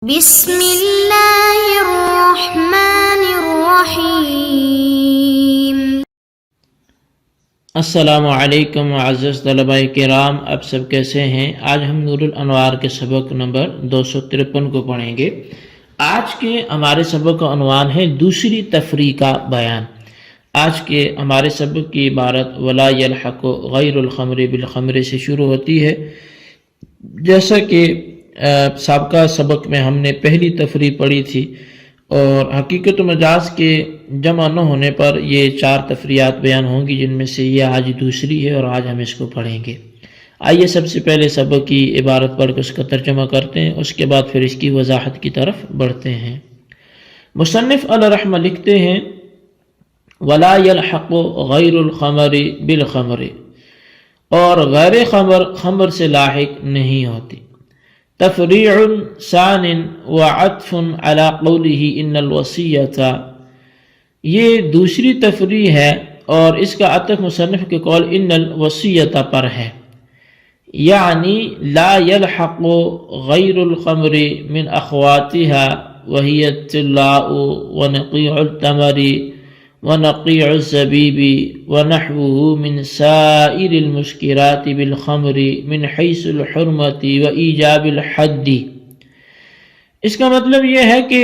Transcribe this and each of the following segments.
بسم اللہ الرحمن الرحیم۔ السلام علیکم معزز طلباء کرام، آپ سب کیسے ہیں؟ آج ہم نور الانوار کے سبق نمبر 253 کو پڑھیں گے۔ آج کے ہمارے سبق کا عنوان ہے دوسری تفریق کا بیان۔ آج کے ہمارے سبق کی عبارت ولا یلحق غیر الخمر بالخمر سے شروع ہوتی ہے۔ جیسا کہ سابقہ سبق میں ہم نے پہلی تفریق پڑھی تھی، اور حقیقت و مجاز کے جمع نہ ہونے پر یہ 4 تفریعات بیان ہوں گی، جن میں سے یہ آج دوسری ہے اور آج ہم اس کو پڑھیں گے۔ آئیے سب سے پہلے سبق کی عبارت پڑھ کر اس کا ترجمہ کرتے ہیں، اس کے بعد پھر اس کی وضاحت کی طرف بڑھتے ہیں۔ مصنف علیہ رحمہ لکھتے ہیں ولا یلحق غیر الخمر بالخمر، اور غیر خمر خمر سے لاحق نہیں ہوتی۔ تفریع ثان وعطف على قوله ان الوصیۃ، یہ دوسری تفریع ہے اور اس کا عطف مصنف کے قول ان الوصیۃ پر ہے، یعنی لا یلحق غیر الخمر من اخواتها وهي الطلاء ونقیع التمر ونقیع الزبیب ونحوه من سائر المسکرات بالخمر من حیث الحرمت وایجاب الحد۔ اس کا مطلب یہ ہے کہ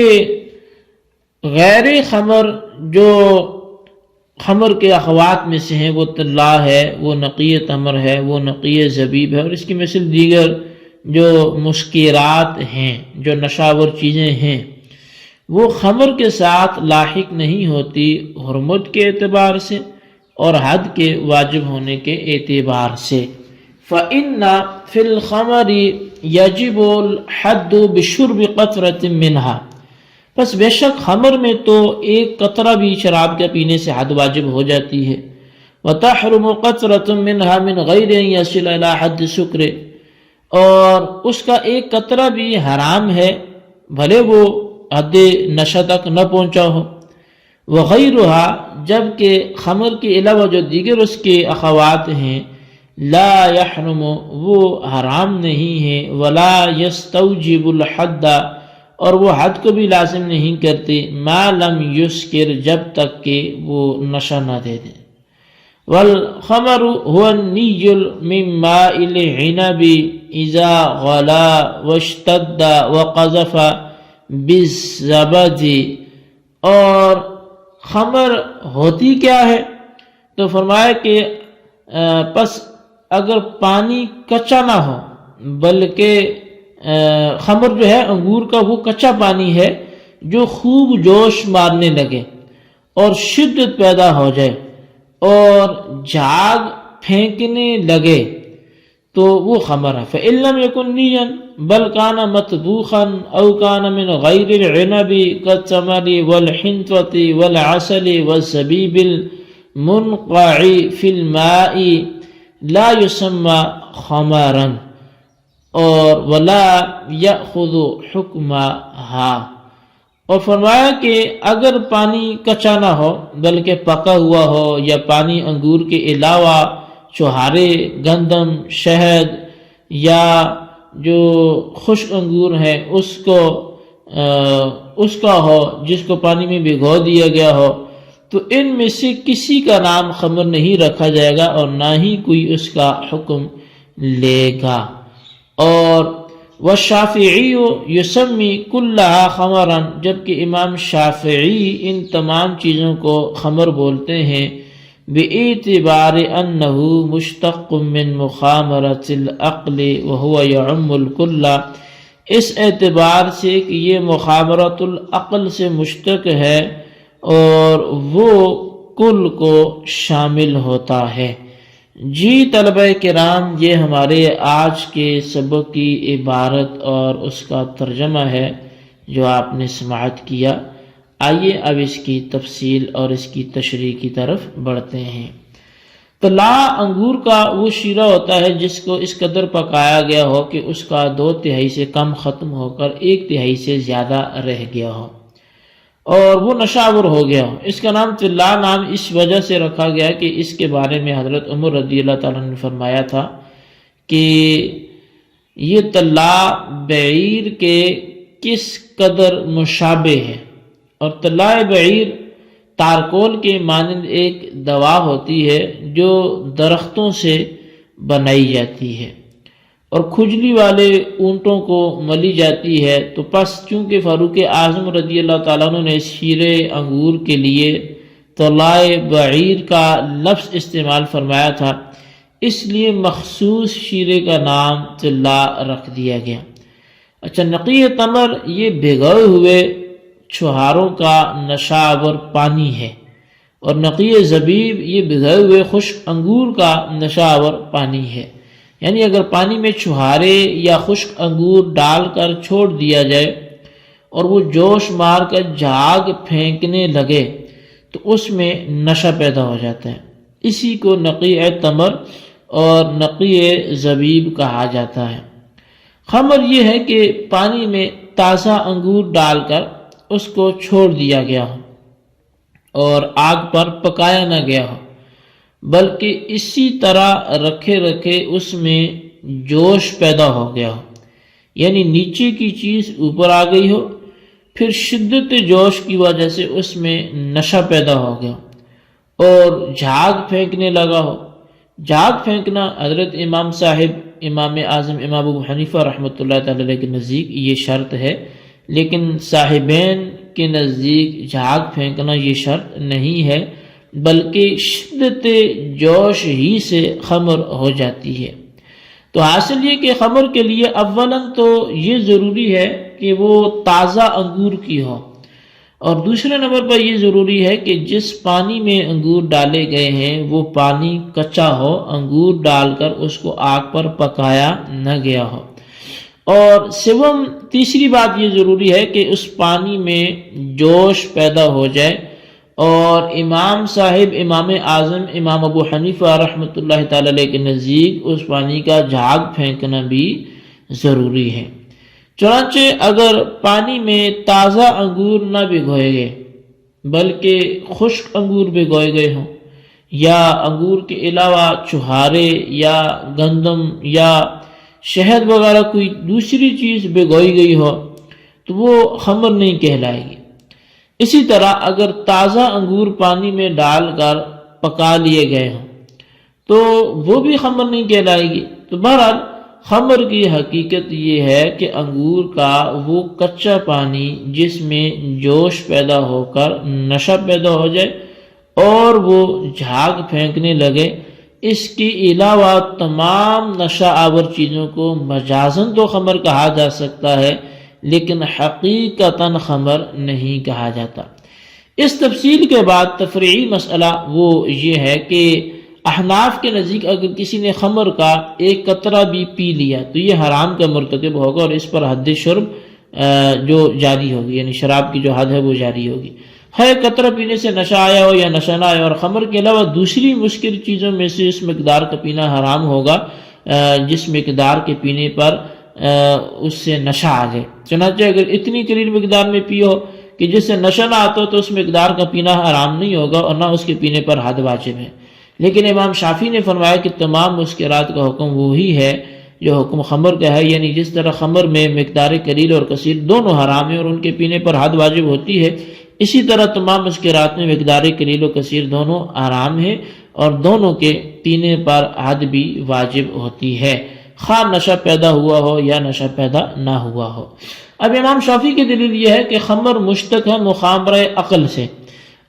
غیر خمر جو خمر کے اخوات میں سے ہیں، وہ طلا ہے، وہ نقیع تمر ہے، وہ نقیع زبیب ہے، اور اس کی مثل دیگر جو مسکرات ہیں، جو نشاور چیزیں ہیں، وہ خمر کے ساتھ لاحق نہیں ہوتی حرمت کے اعتبار سے اور حد کے واجب ہونے کے اعتبار سے۔ فَإِنَّ فِي الْخَمَرِ يَجِبُ الْحَدُّ بِشُرْبِ قَطْرَةٍ مِّنْهَا، پس بے شک خمر میں تو ایک قطرہ بھی شراب کے پینے سے حد واجب ہو جاتی ہے۔ وَتَحْرُمُ قَطْرَةٌ مِّنْهَا مِنْ غَيْرِ أَن يَصِلَ إِلَىٰ حَدِّ السُّكْرِ، اور اس کا ایک قطرہ بھی حرام ہے بھلے وہ حد نشہ تک نہ پہنچا ہو۔ وغیرہا، جبکہ خمر کے علاوہ جو دیگر اس کے اخوات ہیں، لا یحرم، وہ حرام نہیں ہیں، ولا یستوجب الحد، اور وہ حد کو بھی لازم نہیں کرتے، ما لم یسکر، جب تک کہ وہ نشہ نہ دے دے۔ والخمر هو النی من ماء العنب اذا غلا واشتد وقذف بالزبد، اور خمر ہوتی کیا ہے؟ تو فرمایا کہ پس اگر پانی کچا نہ ہو، بلکہ خمر جو ہے انگور کا وہ کچا پانی ہے جو خوب جوش مارنے لگے اور شدت پیدا ہو جائے اور جھاگ پھینکنے لگے تو وہ خمر ہے۔ فَإِن لَّمْ يَكُن نِّيًّا بَلْ كَانَ مَطْبُوخًا أَوْ كَانَ مِنْ غَيْرِ الْعِنَبِ كَالتَّمْرِ وَالْحِنطَةِ وَالْعَسَلِ وَالزَّبِيبِ الْمُنْقَعِ فِي الْمَاءِ لَا يُسَمَّى خَمَرًا، اور وَلَا يَأْخُذُ حُكْمَهَا، اور فرمایا کہ اگر پانی کچا نہ ہو بلکہ پکا ہوا ہو، یا پانی انگور کے علاوہ چھہارے، گندم، شہد یا جو خشک انگور ہے اس کا ہو، جس کو پانی میں بھگو دیا گیا ہو، تو ان میں سے کسی کا نام خمر نہیں رکھا جائے گا اور نہ ہی کوئی اس کا حکم لے گا۔ اور والشافعی یسمی کلھا خمرا، جبکہ امام شافعی ان تمام چیزوں کو خمر بولتے ہیں، باعتبار انہ مشتق من مخامرۃ العقل وہو یعم الکل، اس اعتبار سے کہ یہ مخامرۃ العقل سے مشتق ہے اور وہ کل کو شامل ہوتا ہے۔ جی طلبہ کرام، یہ ہمارے آج کے سبق کی عبارت اور اس کا ترجمہ ہے جو آپ نے سماعت کیا۔ آئیے اب اس کی تفصیل اور اس کی تشریح کی طرف بڑھتے ہیں۔ طلا انگور کا وہ شیرہ ہوتا ہے جس کو اس قدر پکایا گیا ہو کہ اس کا 2/3 سے کم ختم ہو کر 1/3 سے زیادہ رہ گیا ہو اور وہ نشاور ہو گیا ہو۔ اس کا نام طلا نام اس وجہ سے رکھا گیا کہ اس کے بارے میں حضرت عمر رضی اللہ تعالیٰ نے فرمایا تھا کہ یہ طلا بعیر کے کس قدر مشابہ ہے۔ اور طلائے بعیر تارکول کے مانند ایک دوا ہوتی ہے جو درختوں سے بنائی جاتی ہے اور کھجلی والے اونٹوں کو ملی جاتی ہے، تو پس چونکہ فاروق اعظم رضی اللہ تعالیٰ عنہ نے شیر انگور کے لیے طلائے بعیر کا لفظ استعمال فرمایا تھا، اس لیے مخصوص شیرے کا نام طلا رکھ دیا گیا۔ اچھا، نقی تمر یہ بھگوئے ہوئے چھہاروں کا نشاور پانی ہے، اور نقی زبیب یہ بھگوئے ہوئے خشک انگور کا نشاور پانی ہے۔ یعنی اگر پانی میں چھہارے یا خشک انگور ڈال کر چھوڑ دیا جائے اور وہ جوش مار کر جھاگ پھینکنے لگے تو اس میں نشہ پیدا ہو جاتا ہے، اسی کو نقی تمر اور نقی زبیب کہا جاتا ہے۔ خمر یہ ہے کہ پانی میں تازہ انگور ڈال کر اس کو چھوڑ دیا گیا ہو اور آگ پر پکایا نہ گیا ہو، بلکہ اسی طرح رکھے رکھے اس میں جوش پیدا ہو گیا ہو، یعنی نیچے کی چیز اوپر آ گئی ہو، پھر شدت جوش کی وجہ سے اس میں نشہ پیدا ہو گیا اور جھاگ پھینکنے لگا ہو۔ جھاگ پھینکنا حضرت امام صاحب امام اعظم امام ابو حنیفہ رحمۃ اللہ تعالی علیہ کے نزدیک یہ شرط ہے، لیکن صاحبین کے نزدیک جھاگ پھینکنا یہ شرط نہیں ہے، بلکہ شدت جوش ہی سے خمر ہو جاتی ہے۔ تو حاصل یہ کہ خمر کے لیے اولاً تو یہ ضروری ہے کہ وہ تازہ انگور کی ہو، اور دوسرے نمبر پر یہ ضروری ہے کہ جس پانی میں انگور ڈالے گئے ہیں وہ پانی کچا ہو، انگور ڈال کر اس کو آگ پر پکایا نہ گیا ہو۔ اور سوم تیسری بات یہ ضروری ہے کہ اس پانی میں جوش پیدا ہو جائے، اور امام صاحب امام اعظم امام ابو حنیفہ رحمۃ اللہ تعالی علیہ کے نزدیک اس پانی کا جھاگ پھینکنا بھی ضروری ہے۔ چنانچہ اگر پانی میں تازہ انگور نہ بھگوئے گئے بلکہ خشک انگور بھگوئے گئے ہوں، یا انگور کے علاوہ چھہارے یا گندم یا شہد وغیرہ کوئی دوسری چیز بھگوئی گئی ہو تو وہ خمر نہیں کہلائے گی۔ اسی طرح اگر تازہ انگور پانی میں ڈال کر پکا لیے گئے ہوں تو وہ بھی خمر نہیں کہلائے گی۔ تو بہرحال خمر کی حقیقت یہ ہے کہ انگور کا وہ کچا پانی جس میں جوش پیدا ہو کر نشہ پیدا ہو جائے اور وہ جھاگ پھینکنے لگے، اس کے علاوہ تمام نشہ آور چیزوں کو مجازاً تو خمر کہا جا سکتا ہے، لیکن حقیقتاً خمر نہیں کہا جاتا۔ اس تفصیل کے بعد تفریعی مسئلہ وہ یہ ہے کہ احناف کے نزدیک اگر کسی نے خمر کا ایک قطرہ بھی پی لیا تو یہ حرام کا مرتکب ہوگا، اور اس پر حد شرب جو جاری ہوگی، یعنی شراب کی جو حد ہے وہ جاری ہوگی۔ ہے قطرہ پینے سے نشہ آیا ہو یا نشہ نہ آیا، اور خمر کے علاوہ دوسری مسکر چیزوں میں سے اس مقدار کا پینا حرام ہوگا جس مقدار کے پینے پر اس سے نشہ آ جائے۔ چنانچہ اگر اتنی قلیل مقدار میں پیو کہ جس سے نشہ نہ آتا تو اس مقدار کا پینا حرام نہیں ہوگا اور نہ اس کے پینے پر حد واجب ہے۔ لیکن امام شافعی نے فرمایا کہ تمام مسکرات کا حکم وہی ہے جو حکم خمر کا ہے، یعنی جس طرح خمر میں مقدار قلیل اور کثیر دونوں حرام ہیں اور ان کے پینے پر حد واجب ہوتی ہے، اسی طرح تمام مسکرات میں مقدار قلیل و کثیر دونوں حرام ہیں اور دونوں کے پینے پر حد بھی واجب ہوتی ہے، خواہ نشہ پیدا ہوا ہو یا نشہ پیدا نہ ہوا ہو۔ اب امام شافعی کی دلیل یہ ہے کہ خمر مشتق ہے مخامرہ عقل سے،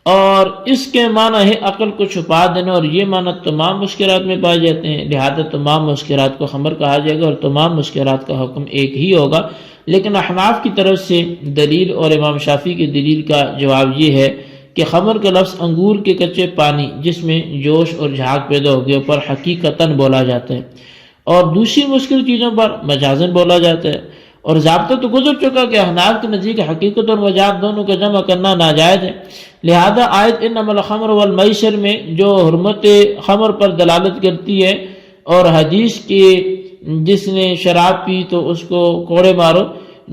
اور اس کے معنی ہے عقل کو چھپا دینا، اور یہ معنی تمام مسکرات میں پائے جاتے ہیں، لہذا تمام مسکرات کو خمر کہا جائے گا اور تمام مسکرات کا حکم ایک ہی ہوگا۔ لیکن احناف کی طرف سے دلیل اور امام شافعی کی دلیل کا جواب یہ ہے کہ خمر کا لفظ انگور کے کچے پانی جس میں جوش اور جھاگ پیدا ہو گیا پر حقیقتاً بولا جاتا ہے، اور دوسری مشکل چیزوں پر مجازاً بولا جاتا ہے۔ اور ضابطہ تو گزر چکا کہ احناف کے نزدیک حقیقت اور مجاز دونوں کا جمع کرنا ناجائز ہے، لہذا آیت انما الخمر والمیسر میں جو حرمت خمر پر دلالت کرتی ہے، اور حدیث کے جس نے شراب پی تو اس کو کوڑے مارو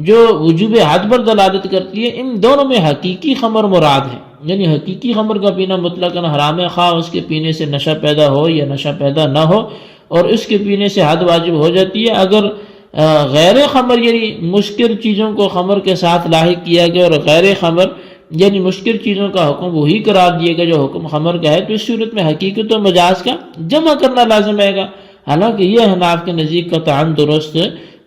جو وجوب حد پر دلالت کرتی ہے، ان دونوں میں حقیقی خمر مراد ہے، یعنی حقیقی خمر کا پینا مطلقاً حرام ہے، خواہ اس کے پینے سے نشہ پیدا ہو یا نشہ پیدا نہ ہو، اور اس کے پینے سے حد واجب ہو جاتی ہے۔ اگر غیر خمر یعنی مشکل چیزوں کو خمر کے ساتھ لاحق کیا گیا اور غیر خمر یعنی مشکل چیزوں کا حکم وہی قرار دیا گیا جو حکم خمر کا ہے، تو اس صورت میں حقیقت و مجاز کا جمع کرنا لازم ہے گا، حالانکہ یہ حناف کے نزدیک قطعاً درست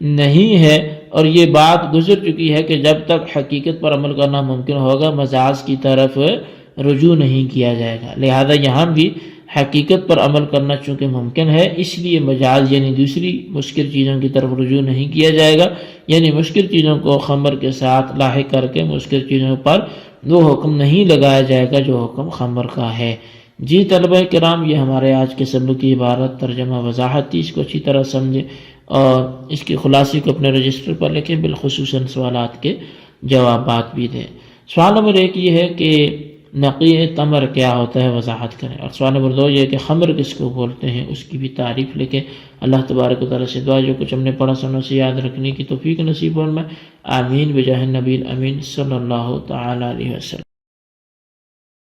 نہیں ہے، اور یہ بات گزر چکی ہے کہ جب تک حقیقت پر عمل کرنا ممکن ہوگا مجاز کی طرف رجوع نہیں کیا جائے گا، لہذا یہاں بھی حقیقت پر عمل کرنا چونکہ ممکن ہے اس لیے مجاز یعنی دوسری مشکل چیزوں کی طرف رجوع نہیں کیا جائے گا، یعنی مشکل چیزوں کو خمر کے ساتھ لاحق کر کے مشکل چیزوں پر وہ حکم نہیں لگایا جائے گا جو حکم خمر کا ہے۔ جی طلبہ کرام، یہ ہمارے آج کے سبق کی عبارت ترجمہ وضاحت تھی، اس کو اچھی طرح سمجھیں اور اس کی خلاصے کو اپنے رجسٹر پر لکھیں، بالخصوصاً سوالات کے جوابات بھی دیں۔ سوال نمبر 1 یہ ہے کہ نقی تمر کیا ہوتا ہے، وضاحت کریں، اور سوال نمبر 2 یہ ہے کہ خمر کس کو بولتے ہیں، اس کی بھی تعریف لکھیں۔ اللہ تبارک و تعالیٰ سے دعا جو کچھ ہم نے پڑھا سنوں سے یاد رکھنے کی توفیق نصیب فرمائے، آمین بجاہ النبی الامین صلی اللہ تعالیٰ علیہ وسلم۔